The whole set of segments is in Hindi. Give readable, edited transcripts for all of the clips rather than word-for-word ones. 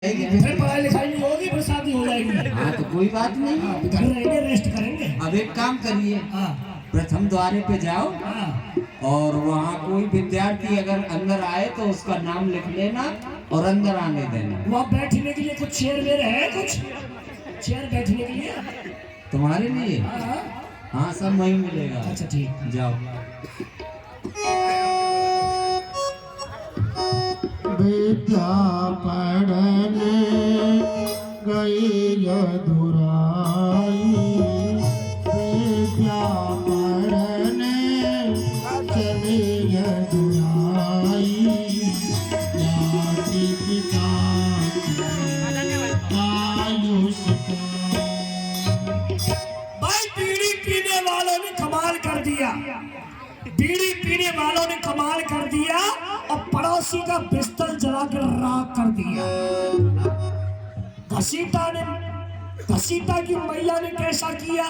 फिर पढ़ाई लिखाई नहीं होगी, फिर शादी हो जाएगी। हाँ तो कोई बात नहीं, घर रहेंगे, रेस्ट करेंगे। अब एक काम करिए, हाँ प्रथम द्वारे पे जाओ हाँ और वहाँ कोई विद्यार्थी अगर अंदर आए तो उसका नाम लिख लेना और अंदर आने देना। वहाँ बैठने के लिए कुछ चेयर वेयर है? कुछ चेयर बैठने के लिए तुम्हारे लिए? हाँ हाँ सब वहीं मिलेगा। अच्छा ठीक। जाओ। विद्या पढ़ने गई यदुराई, विद्या पढ़ने चली यदुराई, जाति पिता आयुष भाई बीड़ी पीने वालों ने कमाल कर दिया, बीड़ी पीने वालों ने कमाल कर दिया और पड़ोसी का बिस्तर जलाकर राख कर दिया। घसीटा की मैया ने कैसा किया?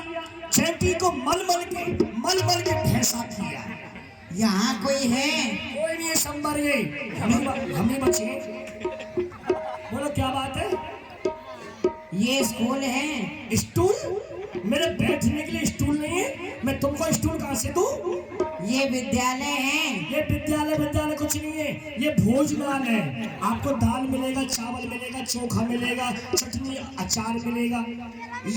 चैती को मल मल के भैंसा किया। यहाँ कोई है? कोई नहीं है संबर, ये हमें बचे। बोलो क्या बात है? ये स्कूल है? स्टूल? मेरे बैठने के लिए स्टूल नहीं है, मैं तुमको स्टूल कहाँ से दूं? ये विद्यालय है? ये विद्यालय कुछ नहीं है, ये भोजनालय है। आपको दाल मिलेगा, चावल मिलेगा, चोखा मिलेगा, चटनी अचार मिलेगा।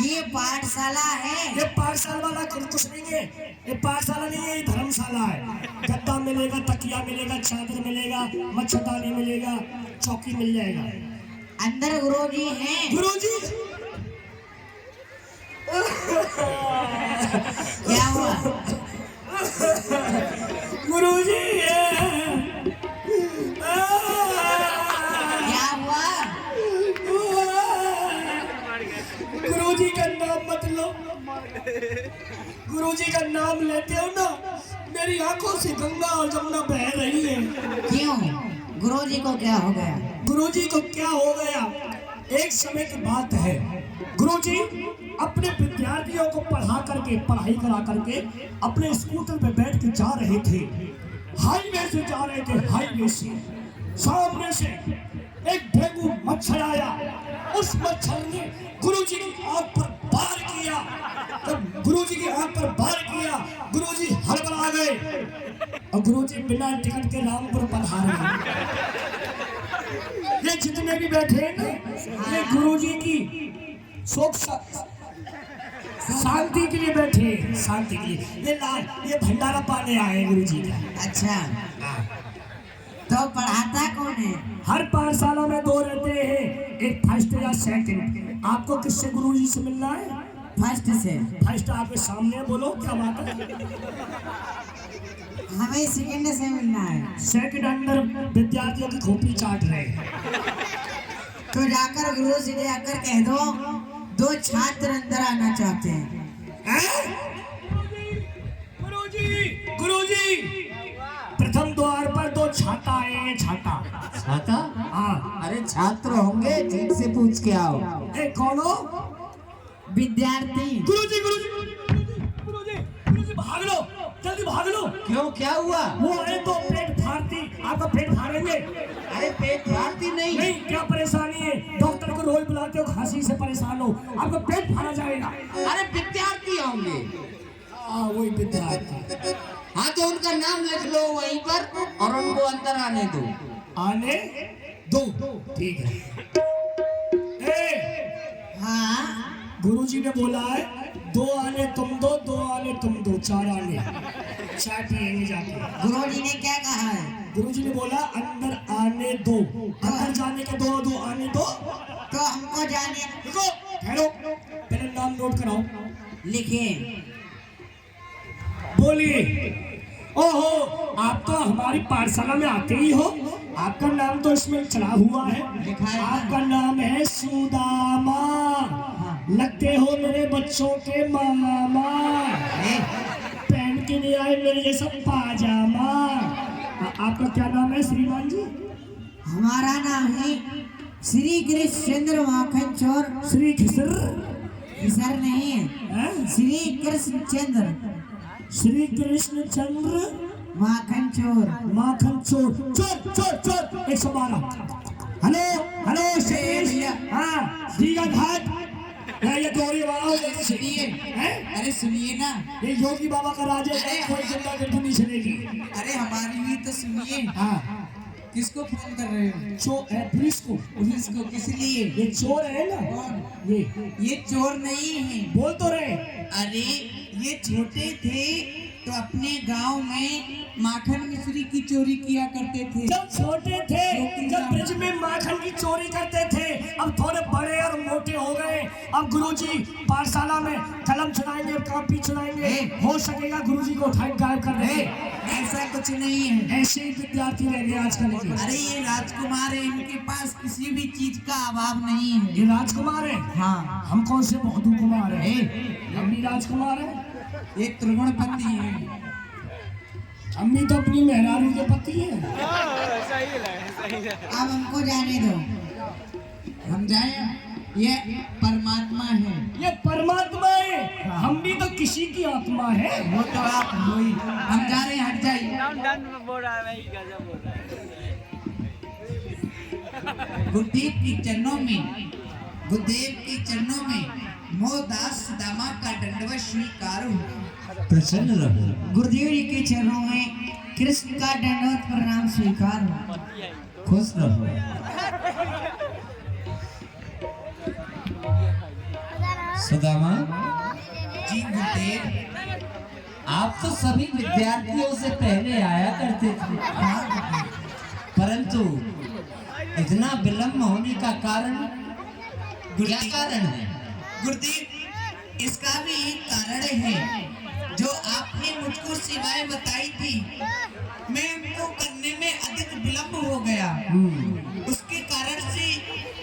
ये पाठशाला है? ये पाठशाला वाला कुछ नहीं है, ये पाठशाला नहीं है, ये धर्मशाला है। गद्दा मिलेगा, तकिया मिलेगा, चादर मिलेगा, मच्छरदानी मिलेगा, चौकी मिल जाएगा। अंदर गुरुजी हैं? गुरुजी क्या हुआ? गुरुजी क्या हुआ? गुरुजी का नाम मत लो, गुरुजी का नाम लेते हो ना, मेरी आंखों से गंगा और जमुना बह रही है। क्यों? गुरुजी को क्या हो गया? गुरुजी को क्या हो गया? एक समय की बात है, गुरुजी अपने विद्यार्थियों को पढ़ाई करा करके अपने स्कूटर पे बैठ के जा रहे थे। हाईवे से जा रहे थे, हाईवे से सामने से एक डेंगू मच्छर आया। उस मच्छर ने गुरुजी की आंख पर वार किया। जब गुरुजी की आंख पर वार किया, गुरुजी हड़बड़ा गए और गुरुजी बिना टिकट के रामपुर पधारे। ये जितने भी बैठे हैं ना, ये गुरुजी की शोक शांति के लिए बैठे, शांति के लिए। ये भंडारा पाने आए गुरुजी का। अच्छा, तो पढ़ाता कौन है? हर पाठशाला में दो रहते हैं, एक फर्स्ट या सेकंड। आपको किससे गुरुजी से मिलना है? फर्स्ट से। फर्स्ट आपके सामने, बोलो क्या बात है? हमें सेकंड से मिलना है। सेकंड अंदर विद्यार्थियों की खोपड़ी चाट रहे हैं। तो जाकर गुरुजी से आकर कह दो छात्र अंदर आना चाहते हैं। गुरुजी प्रथम द्वार पर दो छाता आए हैं। छाता? हाँ। अरे छात्र होंगे, ठीक से पूछ के आओ। कौन हो? विद्यार्थी। गुरुजी भाग लो, जल्दी भाग लो। क्यों, क्या हुआ? वो आए तो पेट फाड़ती, आपका पेट फाड़ेंगे। अरे पेट फाड़ती नहीं। नहीं, क्या परेशानी है? डॉक्टर को रोज बुलाते हो, खांसी से परेशान हो, आपका पेट फाड़ा जाएगा। अरे विद्यार्थी होंगे। वही विद्यार्थी। हाँ तो उनका नाम लिख लो वहीं पर और उनको अंदर आने दो। आने दो, ठीक है। हाँ, गुरुजी ने बोला है, दो आने तुम दो, दो आने तुम दो, चार आने, चाय पिएंगे जाके। गुरुजी ने क्या कहा है? गुरुजी ने बोला अंदर आने दो, अंदर जाने के दो, दो आने दो। तो हमको जाने। देखो, ठहरो, पहले नाम नोट कराओ। लिखिए। बोलिए। ओहो, आप तो हमारी पाठशाला में आते ही हो, आपका नाम तो इसमें चढ़ा हुआ है। लिखा है। आपका नाम है सुदामा। लगते हो मेरे बच्चों के मामा। पहन के लिए आए मेरे जैसा पाजामा। आपका क्या नाम है श्रीमान जी? हमारा नाम है श्री कृष्णचंद्र माखन चोर। श्री किसर? किसर नहीं है, श्री कृष्णचंद्र। श्री कृष्णचंद्र माखन चोर। माखन चोर। चोर चोर चोर 112। हेलो हेलो श्री हाँ दीघा घाट ये डोरी वाला हो जाए सुनिए, हैं? अरे सुनिए ना, ये योगी बाबा का राज है, अरे कोई चिंता करके नहीं चलेगी। अरे हमारी भी तो सुनिए। हाँ किसको फोन कर रहे हो? पुलिस को। पुलिस को किस लिए? ये चोर है ना, कौन? ये चोर नहीं है। बोल तो रहे। अरे ये छोटे थे तो अपने गांव में माखन मिश्री की चोरी किया करते थे। जब छोटे थे, जब ब्रिज में माखन की चोरी करते थे, अब थोड़े बड़े और मोटे हो गए। अब गुरुजी पाठशाला में कलम चुराएंगे, कॉपी चुराएंगे, हो सकेगा गुरुजी को उठाए गायब कर देंगे। ऐसा कुछ नहीं है, ऐसे ही विद्यार्थी रह गए आजकल के। अरे ये राजकुमार है, इनके पास किसी भी चीज का अभाव नहीं है। ये राजकुमार है। हाँ, हम कौन से बहादुर कुमार है? हम भी राजकुमार है। ये त्रिगुणपति है। अम्मी तो अपनी मेहरारू के पति है। अब हमको जाने दो, हम जाए। ये परमात्मा है, ये परमात्मा है। हम भी तो किसी की आत्मा है। वो तो आप हो ही। हम जा रहे हैं, हट जाइए। गुरुदेव के चरणों में, गुरुदेव के चरणों में मोहदास दामा का दंडवत स्वीकार हो। प्रसन्न रहो। गुरुदेव जी के चरणों में कृष्ण का दंडवत प्रणाम स्वीकार हो। खुश रहो। सुदामा जी गुरुदेव। आप तो सभी विद्यार्थियों से पहले आया करते थे, परंतु इतना विलम्ब होने का कारण क्या कारण है? गुरुदेव, इसका भी एक कारण है। जो आपने मुझको सेवाएं बताई थी, मैं उनको करने में अधिक विलम्ब हो गया। उसके कारण से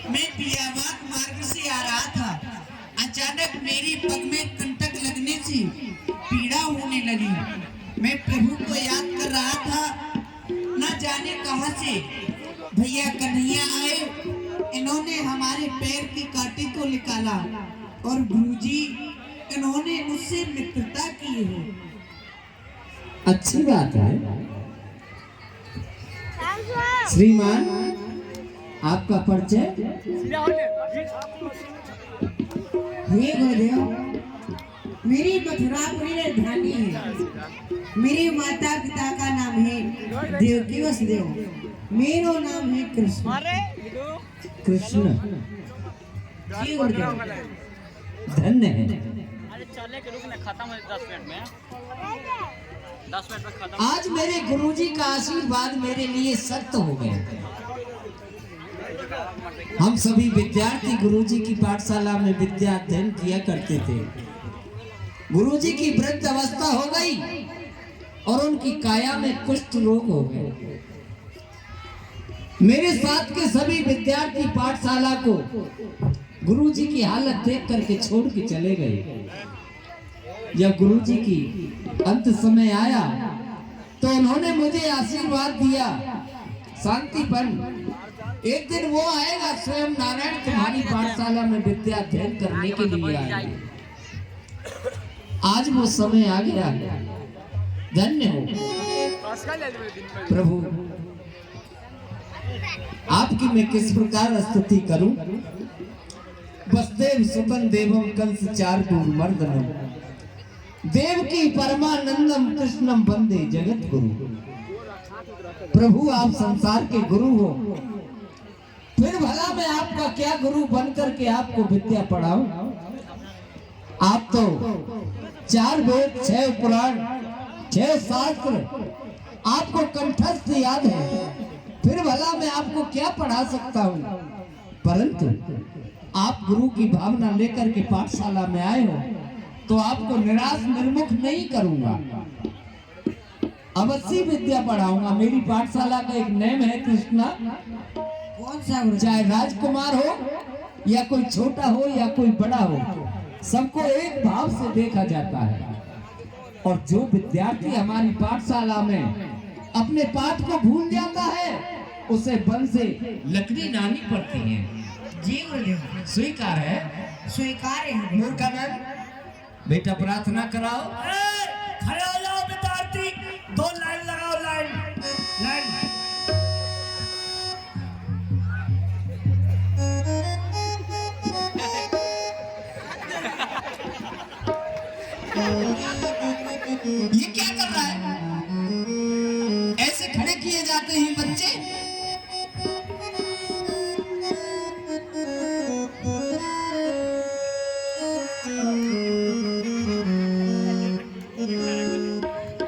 मैं पियावाद मार्ग से आ रहा था। अचानक मेरी पग में कंटक लगने से पीड़ा होने लगी। मैं प्रभु को याद कर रहा था, न जाने कहां से भैया कन्हैया आए। इन्होंने हमारे पैर के कांटे को निकाला और गुरुजी इन्होंने मुझसे मित्रता की है। अच्छी बात है। श्रीमान, आपका परिचय? हे गुरुदेव, मेरी मथुरापुरी राजधानी है। मेरे माता पिता का नाम है देवकी वसुदेव। मेरा नाम है कृष्ण। कृष्ण। जी गुरुदेव। धन्य है। चले के रुक ना, खत्म हो 10 मिनट में। 10 मिनट में खत्म। आज मेरे गुरुजी का आशीर्वाद मेरे लिए सत्य हो गया। हम सभी विद्यार्थी गुरुजी की पाठशाला में विद्या अध्ययन किया करते थे। गुरुजी की वृद्ध अवस्था हो गई और उनकी काया में कुष्ठ रोग हो गए। मेरे साथ के सभी विद्यार्थी पाठशाला को गुरुजी की हालत देख करके छोड़ के चले गए। जब गुरुजी की अंत समय आया तो उन्होंने मुझे आशीर्वाद दिया, शांतिपन। एक दिन वो आएगा, स्वयं नारायण तुम्हारी पाठशाला में विद्या अध्ययन करने के लिए आएंगे। आज वो समय आ गया। धन्य हो प्रभु। आपकी मैं किस प्रकार स्तुति करूं? वसुदेव सुतन देवम कंस चारदूर मर्दनम, देवकी परमानंदम कृष्णम वंदे जगत गुरु। प्रभु, आप संसार के गुरु हो, फिर भला मैं आपका क्या गुरु बनकर के आपको विद्या पढ़ाऊं? आप तो 4 वेद, 6 पुराण, 6 शास्त्र आपको कंठस्थ याद है, फिर भला मैं आपको क्या पढ़ा सकता हूं? परंतु आप गुरु की भावना लेकर के पाठशाला में आए हो तो आपको निराश निर्मुख नहीं करूंगा। अवश्य विद्या पढ़ाऊंगा। मेरी पाठशाला का एक नेम है कृष्णा। कौन सा गुरु? चाहे राजकुमार हो या कोई छोटा हो या कोई बड़ा हो, सबको एक भाव से देखा जाता है। और जो विद्यार्थी हमारी पाठशाला में अपने पाठ को भूल जाता है, उसे बल से लकड़ी लानी पड़ती है। जी गुरुदेव। स्वीकार है? स्वीकार है। मूर्खानंद, बेटा प्रार्थना कराओ। खड़े हो जाओ विद्यार्थी, 2 लाइन लगाओ। Line line. ये क्या कर रहा है? ऐसे खड़े किए जाते हैं बच्चे?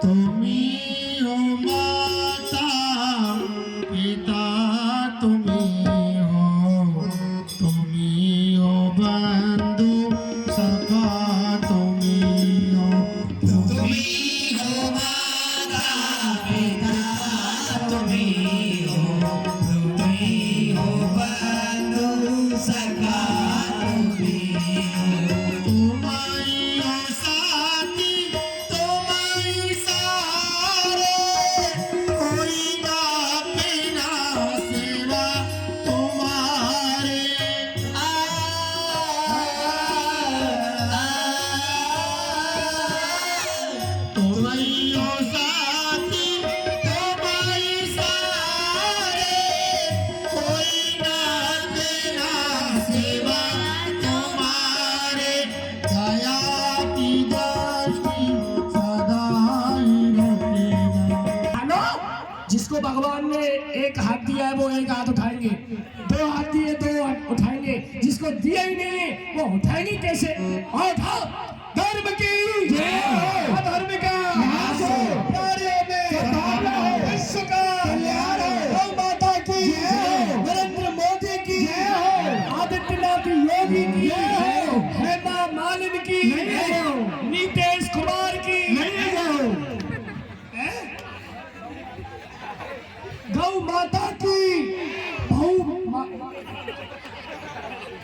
तुम्ही हो माता पिता, तुम्ही हो बंधु सखा, तुम्ही हो तुम्हारी हो साथी, तुम्हारी सारे, कोई ना बिना सेवा तुम्हारे। तुम्हारी हो साथी, तुम्हारी सारे, कोई ना बिना सेवा तुम्हारे। दया की दृष्टि सदा ही रखेगा। हेलो, जिसको भगवान ने एक हाथ दिया है वो एक हाथ उठाएंगे, दो हाथ दिए दो हाथ उठाएंगे, जिसको दिया ही नहीं है वो उठाएंगे कैसे? और उठाओ, धर्म की जय, धर्म का नाश हो, कार्य में सफलता हो, विश्व का कल्याण हो, गौ माता की जय, नरेंद्र मोदी की जय हो, आदित्यनाथ योगी की जय हो, हेमा मालिनी की जय हो, नीतीश कुमार की जय हो, गौ माता की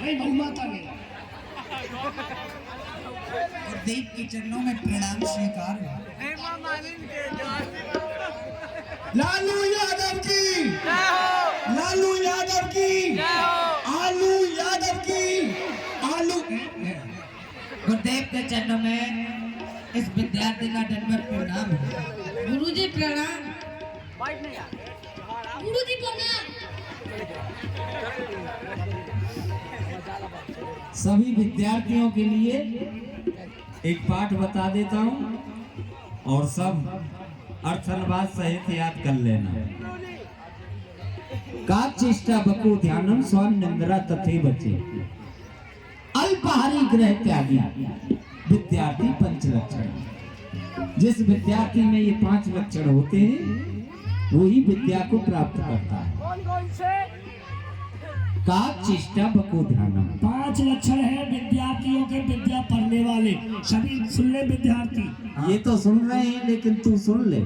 गौ माता की गुरुदेव के चरणों में प्रणाम स्वीकार हो। लालू यादव की, लालू यादव की, आलू यादव की, आलू। गुरुदेव के चरणों में इस विद्यार्थी का दंडवत प्रणाम है। गुरुजी प्रणाम। गुरुजी प्रणाम। सभी विद्यार्थियों के लिए एक पाठ बता देता हूं और सब अर्थानुवाद सहित याद कर लेना। का चेष्टा बको ध्यानम स्वान निंद्रा तथे बचे, अल्पहारी ग्रह त्यागी विद्यार्थी पंच लक्षण। जिस विद्यार्थी में ये 5 लक्षण होते हैं वही विद्या को प्राप्त करता है। का चेष्टा बको ध्यानम, 5 लक्षण है विद्यार्थियों के, विद्या पढ़ने वाले सभी सुन ले विद्यार्थी। ये तो सुन रहे हैं लेकिन तू सुन ले,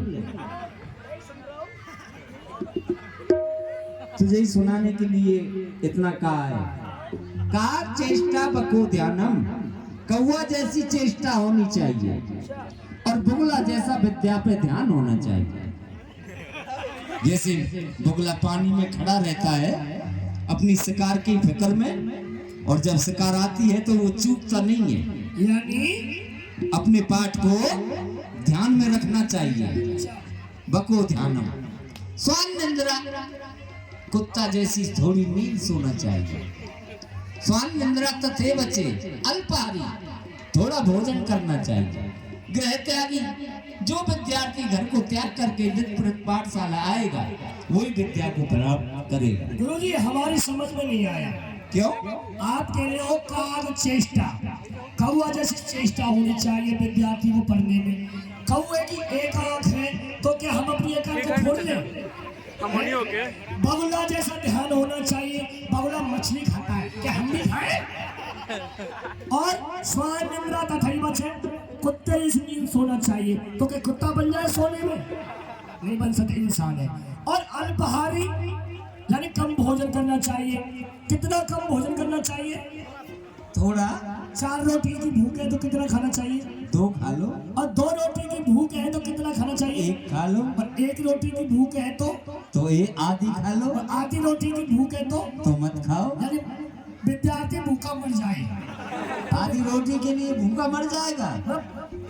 तुझे ही सुनाने के लिए इतना कहा है। का चेष्टा बको ध्यानम, कौवा जैसी चेष्टा होनी चाहिए और बुगला जैसा विद्या पे ध्यान होना चाहिए। जैसे बुगला पानी में खड़ा रहता है अपनी शिकार की फिक्र में, और जब शिकार आती है तो वो चूकता नहीं है, यानी अपने पाठ को ध्यान में रखना चाहिए। बको ध्यानम, स्वान निंद्रा, कुत्ता जैसी थोड़ी नींद सोना चाहिए। स्वान निंद्रा तथे बचे, अल्पहारी, थोड़ा भोजन करना चाहिए। ग्रह त्यागी, जो विद्यार्थी घर को त्याग करके नित्य पाठशाला आएगा वही विद्या को प्राप्त करेगा। गुरुजी हमारी समझ में नहीं आया। क्यों? आप कह रहे हो काग चेष्टा, कौवा जैसी चेष्टा होनी चाहिए विद्यार्थी को पढ़ने में। कौवे की एक आंख है तो क्या हम अपनी एक आंख को खोल लें? बगुला जैसा ध्यान होना चाहिए, बगुला मछली खाता है, क्या हम भी खाएं? और स्वान निंद्रा तथा बचे, कुत्ते इस नींद सोना चाहिए तो क्या कुत्ता बन जाए सोने में? नहीं बन सकते, इंसान है। और अल्पहारी यानी कम भोजन करना चाहिए। कितना कम भोजन करना चाहिए? थोड़ा। 4 रोटी की भूख है तो कितना खाना चाहिए? 2 खा लो। और 2 रोटी की भूख है तो कितना खाना चाहिए? 1 खा लो। और 1 रोटी की भूख है तो ये आधी खा लो। और आधी रोटी की भूख है तो मत खाओ। यानी विद्यार्थी भूखा मर जाए। आधी रोटी के लिए भूखा मर जाएगा।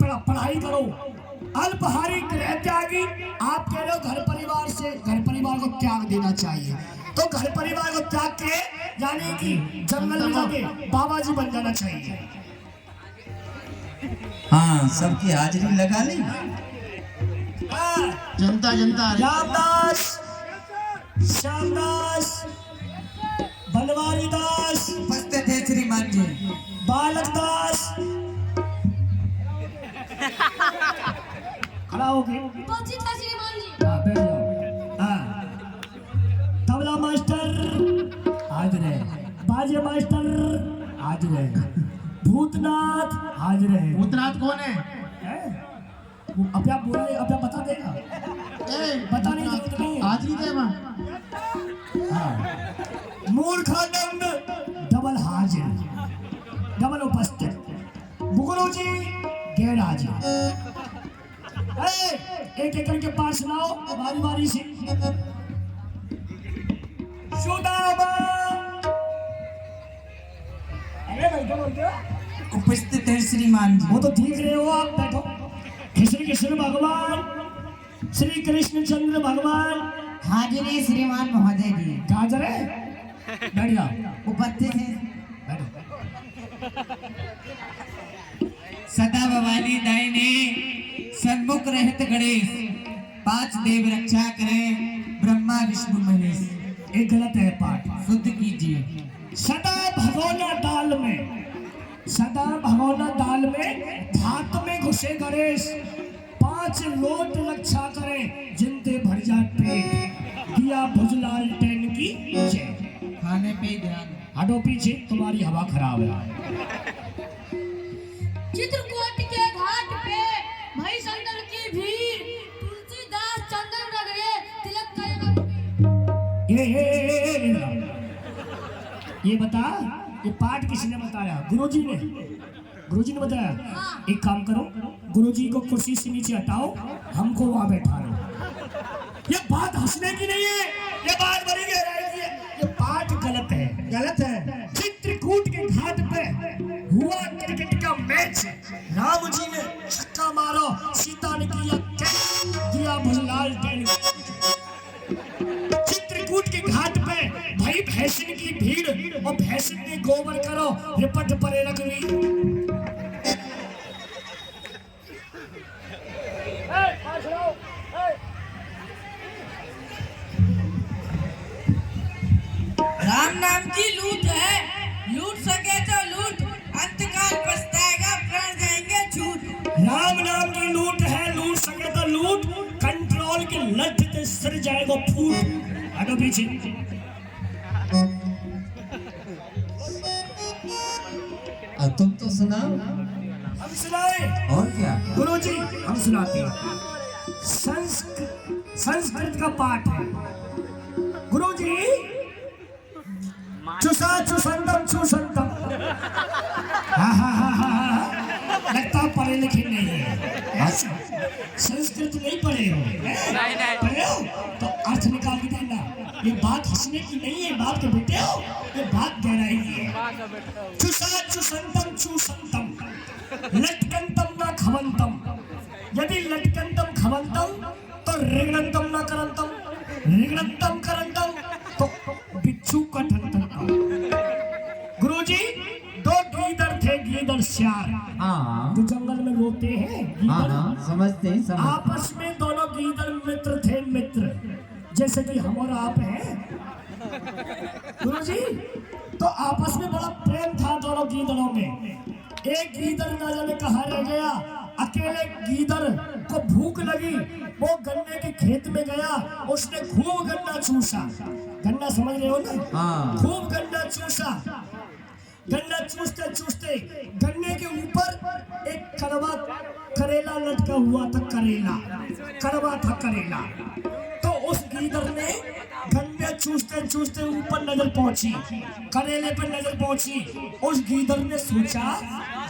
पढ़ाई करो। अल्पहारी ग्रह त्यागी, आप कह रहे हो घर परिवार से, घर परिवार को त्याग देना चाहिए, तो घर परिवार को त्याग के यानी कि जंगल में जाके बाबा जी बन जाना चाहिए। हाँ, सबकी हाजिरी लगा ली। जनता जनता रामदास, श्यामदास, बनवारी दास, उपस्थित है श्रीमान जी। बालक दास, खड़ा हो गए। उपस्थित है श्रीमान जी। हाँ, बैठ जाओ। हाँ, तबला मास्टर हाजिर है, बाजे मास्टर हाजिर है, भूतनाथ हाजिर है। भूतनाथ कौन है? वो अब आप बोल रहे, अब आप बता देगा, बताने की जरूरत नहीं है। हाजिरी दे वहाँ। हाँ, मूर्खानंद डबल हाजिर, डबल उपस्थित, बुगुरु जी गैर हाजिर। एक एक करके पास सुनाओ बारी बारी से। सुदामा, अरे भाई क्या बोलते हो? उपस्थित है श्रीमान जी। वो तो देख रहे हो आप, बैठो। श्री कृष्ण भगवान, श्री कृष्ण चंद्र भगवान हाजिरी श्रीमान महोदय जी। गाजर है, बैठ जाओ। उपस्थित है बैठो। सदा भवानी दायने सन्मुख रहत गणेश, पांच देव रक्षा करें ब्रह्मा विष्णु महेश। एक गलत है पाठ। शुद्ध कीजिए। सदा भगोना दाल में, सदा भगोना दाल में, भात में घुसे गणेश, पांच लोट रक्षा करें जिनते भर जाए पेट, दिया भुजलाल टेन की जय। खाने पे ध्यान। हटो पीछे, तुम्हारी हवा खराब है। चित्रकूट के घाट पे भाई संदल की भीड़, तुलसीदास चंदन रगड़े तिलक करेगा। ये बता, ये पाठ किसने बताया? गुरुजी ने, गुरुजी ने बताया। हाँ। एक काम करो, गुरुजी को कुर्सी से नीचे हटाओ, हमको वहां बैठा रहो। ये बात हंसने की नहीं है, ये बात बड़ी गहराई की है। ये पाठ गलत है, गलत है। चित्रकूट के घाट पे हुआ क्रिकेट का मैच, राम जी ने छक्का मारा, सीता ने किया कैच, दिया भुजलाल टेन। चित्रकूट के घाट पे भाई भैंसिन की भीड़, और भैंसिन ने गोबर करो, रिपट परे रगड़ी। राम नाम की लूट है, लूट सके तो लूट, अंतकाल पछताएगा प्राण जाएंगे छूट। राम नाम की लूट है, लूट सके तो लूट, कंट्रोल की लठ से सर जाएगा फूट। हटो पीछे। अब तुम तो सुनाओ। हम सुनाए और क्या? गुरुजी, हम सुनाते हैं। संस्कृत का पाठ है गुरुजी। चुसा चुसंदम चुसंदम। लगता पढ़े लिखे नहीं है, संस्कृत नहीं पढ़े हो। नहीं। पढ़े हो तो अर्थ निकाल के देना। ये बात हंसने की नहीं है, बात के बेटे हो, ये बात गहराई की है। चुसा चुसंतम चुसंतम, लटकंतम न खवंतम। यदि लटकंतम खवंतम तो रिगणंतम न करंतम, रिगणंतम करंतम तो बिच्छू कठंतम। गुरुजी, दो गीदड़ थे, गीदड़ श्यार, हाँ जो जंगल में रोते हैं हाँ गीदड़। हाँ, समझते हैं, समझते आपस में दोनों गीदड़ मित्र थे, मित्र, जैसे कि हम और आप हैं गुरुजी। तो आपस में बड़ा प्रेम था दोनों गीदड़ों में। एक गीदड़ ना जाने कहाँ रह गया, अकेले गीदड़ को भूख लगी, वो गन्ने के खेत में गया, उसने खूब गन्ना चूसा। गन्ना समझ रहे हो ना? हाँ। खूब गन्ना चूसा। गन्ना चूसते चूसते गन्ने के ऊपर एक कड़वा करेला लटका हुआ था, करेला, कड़वा था करेला। तो उस गीदड़ ने गन्ने चूसते चूसते ऊपर नजर पहुंची, करेले पर नजर पहुंची। उस गीदड़ ने सोचा,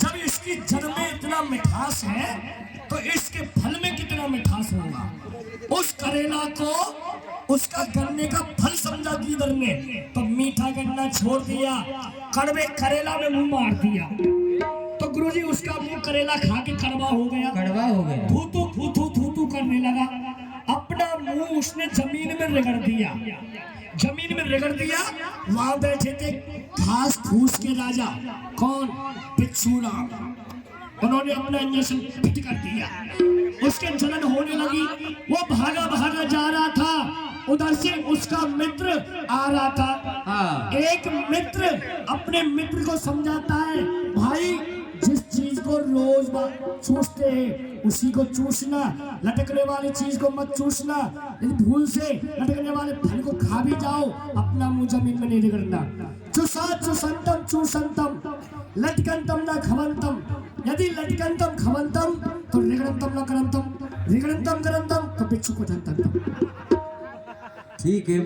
जब इसकी जड़ में इतना मिठास है तो इसके फल में कितना मिठास होगा। उस करेला को उसका गन्ने का फल समझा गीदड़ ने, तो मीठा गन्ना छोड़ दिया, कड़वे करेला में मुंह मार दिया। तो गुरुजी उसका मुंह करेला खा के कड़वा हो गया, कड़वा हो गया। थूथू थूथू थूथू करने लगा। अपना मुंह उसने जमीन में रगड़ दिया, जमीन में रगड़ दिया। वहां बैठे थे घास फूस के राजा, कौन? बिच्छू राम। उन्होंने अपना इंजेक्शन फिट कर दिया, उसके जलन होने लगी, वो भागा भागा जा रहा था, उधर से उसका मित्र आ रहा था। एक मित्र अपने मित्र को समझाता है, भाई जिस चीज को रोज चूसते हैं उसी को चूसना, लटकने वाली चीज को मत चूसना, यदि भूल से लटकने वाले फल को खा भी जाओ अपना मुंह जमीन में नहीं रगड़ना। चुसा चुसंतम चूसंतम लटकंतम न खवंतम, यदि लटकंतम खवंतम तो रिगड़ंतम न करंतम, रिगड़ंतम करंतम तो बिच्छू को ठंतम। ठीक है।